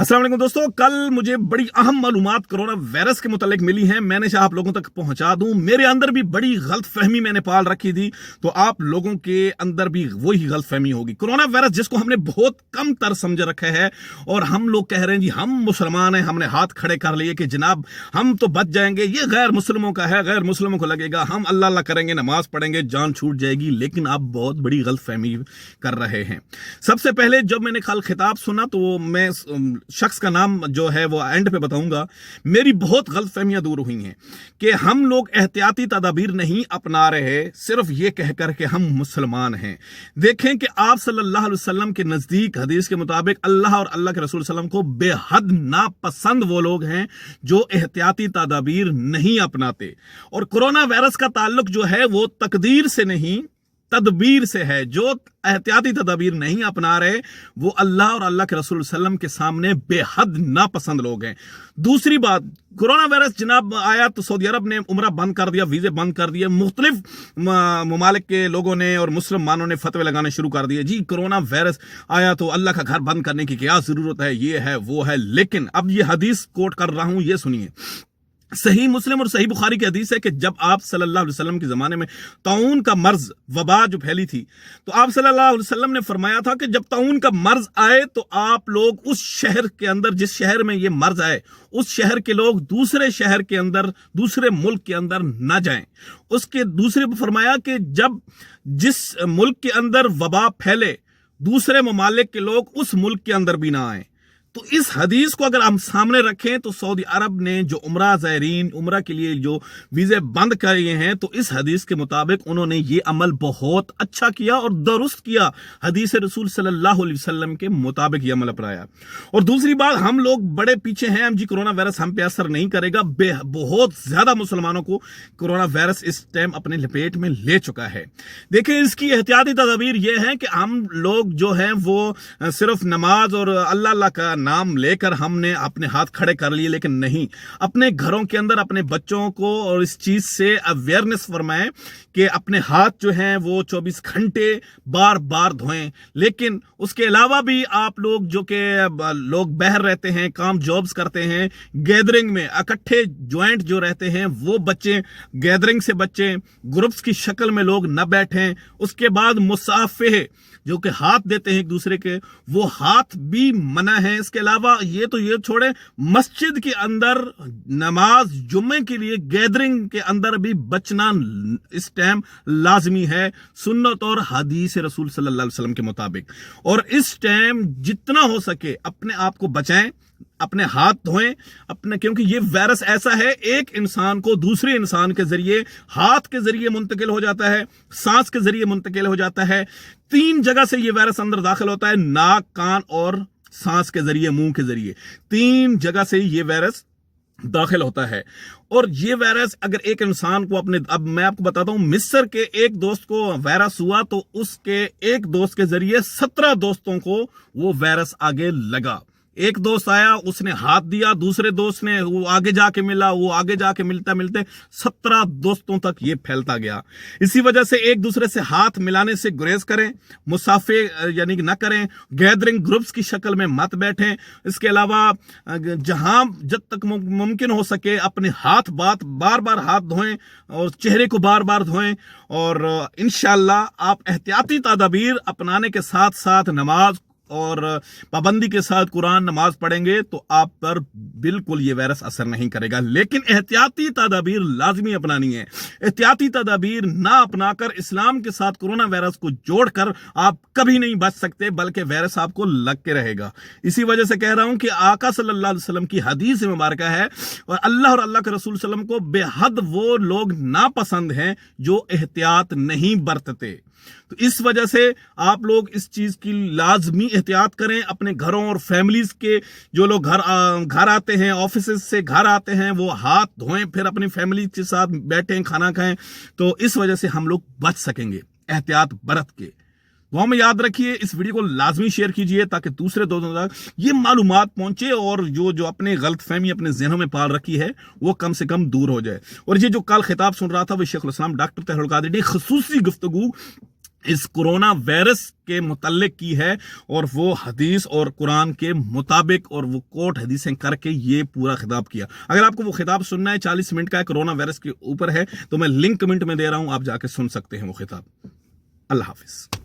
अस्सलाम वालेकुम दोस्तों, कल मुझे बड़ी अहम मालूमात कोरोना वायरस के मुतालिक मिली हैं। मैंने चाहा आप लोगों तक पहुंचा दूं। मेरे अंदर भी बड़ी गलत फहमी मैंने पाल रखी थी, तो आप लोगों के अंदर भी वही गलत फहमी होगी। कोरोना वायरस जिसको हमने बहुत कम तर समझ रखा है और हम लोग कह रहे हैं जी हम मुसलमान हैं, हमने हाथ खड़े कर लिए कि जनाब हम तो बच जाएंगे, ये गैर मुस्लिमों का है, गैर मुस्लिमों को लगेगा, हम अल्लाह अल्लाह करेंगे, नमाज पढ़ेंगे, जान छूट जाएगी। लेकिन आप बहुत बड़ी गलत फहमी कर रहे हैं। सबसे पहले जब मैंने कल खिताब सुना तो मैं शख्स का नाम जो है वो एंड पे बताऊंगा। मेरी बहुत गलत फहमियां दूर हुई हैं कि हम लोग एहतियाती तदाबीर नहीं अपना रहे सिर्फ ये कहकर के हम मुसलमान हैं। देखें कि आप सल्लल्लाहु अलैहि वसल्लम के नजदीक हदीस के मुताबिक अल्लाह और अल्लाह के रसूल सल्लम को बेहद नापसंद वो लोग हैं जो एहतियाती तदाबीर नहीं अपनाते। और कोरोना वायरस का ताल्लुक जो है वो तकदीर से नहीं तदबीर से है। जो एहतियाती तदाबीर नहीं अपना रहे वो अल्लाह और अल्लाह के रसूल सल्लम के सामने बेहद नापसंद लोग हैं। दूसरी बात, कोरोना वायरस जनाब आया तो सऊदी अरब ने उम्रा बंद कर दिया, वीजे बंद कर दिए, मुख्तलिफ ममालिक के लोगों ने और मुसलमानों ने फतवे लगाने शुरू कर दिए। जी कोरोना वायरस आया तो अल्लाह का घर बंद करने की क्या जरूरत है, ये है वो है। लेकिन अब ये हदीस कोट कर रहा हूं, ये सुनिए। सही मुस्लिम और सही बुखारी की हदीस है कि जब आप सल्लल्लाहु अलैहि वसल्लम के ज़माने में ताउन का मर्ज वबा जो फैली थी, तो आप सल्लल्लाहु अलैहि वसल्लम ने फरमाया था कि जब ताउन का मर्ज आए तो आप लोग उस शहर के अंदर, जिस शहर में ये मर्ज आए, उस शहर के लोग दूसरे शहर के अंदर, दूसरे मुल्क के अंदर ना जाएं। उसके दूसरे फरमाया कि जब जिस मुल्क के अंदर वबा फैले दूसरे ममालिक के लोग उस मुल्क के अंदर भी ना आए। तो इस हदीस को अगर हम सामने रखें तो सऊदी अरब ने जो उम्रा ज़ायरीन उम्रा के लिए जो वीज़े बंद किए हैं, तो इस हदीस के मुताबिक उन्होंने ये अमल बहुत अच्छा किया और दुरुस्त किया। हदीस रसूल सल्लल्लाहु अलैहि वसल्लम के मुताबिक ये अमल अपनाया। और दूसरी बात, हम लोग बड़े पीछे हैं। हम जी कोरोना वायरस हम पे असर नहीं करेगा। बहुत ज्यादा मुसलमानों को कोरोना वायरस इस टाइम अपने लपेट में ले चुका है। देखिए इसकी एहतियाती तदबीर ये है कि हम लोग जो हैं वो सिर्फ नमाज और अल्लाह अल्लाह का नाम लेकर हमने अपने हाथ खड़े कर लिए, लेकिन नहीं, अपने घरों के अंदर अपने बच्चों को और इस चीज से अवेयरनेस फरमाएं कि अपने हाथ जो हैं वो 24 घंटे बार बार धोएं। लेकिन उसके अलावा भी आप लोग जो कि लोग बाहर रहते हैं, काम जॉब्स करते हैं, गैदरिंग में इकट्ठे ज्वाइंट जो रहते हैं वो बच्चे गैदरिंग से बच्चे, ग्रुप्स की शक्ल में लोग न बैठें। उसके बाद मुसाफे जो कि हाथ देते हैं एक दूसरे के, वो हाथ भी मना है। इसके अलावा ये तो ये छोड़े, मस्जिद के अंदर नमाज जुम्मे के लिए गैदरिंग के अंदर भी बचना इस टाइम लाजमी है सुन्नत और हदीस रसूल सल्लल्लाहु अलैहि वसल्लम के मुताबिक। और इस टाइम जितना हो सके अपने आप को बचाएं, अपने हाथ धोएं अपने, क्योंकि ये वायरस ऐसा है एक इंसान को दूसरे इंसान के जरिए, हाथ के जरिए मुंतकिल हो जाता है, सांस के जरिए मुंतकिल हो जाता है। 3 जगह से ये वायरस अंदर दाखिल होता है, नाक, कान और सांस के जरिए, मुंह के जरिए। 3 जगह से ये वायरस दाखिल होता है। और ये वायरस अगर एक इंसान को अपने, अब मैं आपको बताता हूं, मिस्र के एक दोस्त को वायरस हुआ तो उसके एक दोस्त के जरिए 17 दोस्तों को वो वायरस आगे लगा। एक दोस्त आया, उसने हाथ दिया, दूसरे दोस्त ने, वो आगे जाके मिला, वो आगे जाके मिलते मिलते 17 दोस्तों तक ये फैलता गया। इसी वजह से एक दूसरे से हाथ मिलाने से गुरेज करें, मुसाफे यानी कि न करें, गैदरिंग ग्रुप्स की शक्ल में मत बैठें। इसके अलावा जहां जब तक मुमकिन हो सके अपने हाथ बार बार हाथ धोएं और चेहरे को बार बार धोएं। और इंशाअल्लाह आप एहतियाती तदाबीर अपनाने के साथ साथ नमाज और पाबंदी के साथ कुरान नमाज पढ़ेंगे तो आप पर बिल्कुल ये वायरस असर नहीं करेगा। लेकिन एहतियाती तदाबीर लाजमी अपनानी है। एहतियाती तदाबीर ना अपनाकर इस्लाम के साथ कोरोना वायरस को जोड़कर आप कभी नहीं बच सकते, बल्कि वायरस आपको लग के रहेगा। इसी वजह से कह रहा हूं कि आका सल्लल्लाहु अलैहि वसल्लम की हदीस मुबारक है और अल्लाह के रसूल सल्लम को बेहद वो लोग नापसंद हैं जो एहतियात नहीं बरतते। तो इस वजह से आप लोग इस चीज की लाजमी एहतियात करें। अपने घरों और फैमिलीज के जो लोग घर आते हैं, ऑफिस से घर आते हैं, वो हाथ धोएं, फिर अपनी फैमिली के साथ बैठें, खाना खाएं। तो इस वजह से हम लोग बच सकेंगे एहतियात बरत के। दुआ में याद रखिए, इस वीडियो को लाजमी शेयर कीजिए ताकि दूसरे दोस्तों तक ये मालूमात पहुंचे और जो अपने गलत फहमी अपने ज़हनों में पाल रखी है वो कम से कम दूर हो जाए। और ये जो कल खिताब सुन रहा था वो शेखुल इस्लाम डॉक्टर तहरुल कादरी, खसूसी गुफ्तगू इस कोरोना वायरस के मुतल्लिक की है, और वो हदीस और कुरान के मुताबिक और वो कोट हदीसें करके ये पूरा खिताब किया। अगर आपको वो खिताब सुनना है, 40 मिनट का है, कोरोना वायरस के ऊपर है, तो मैं लिंक कमेंट में दे रहा हूं, आप जाके सुन सकते हैं वो खिताब। अल्लाह हाफिज।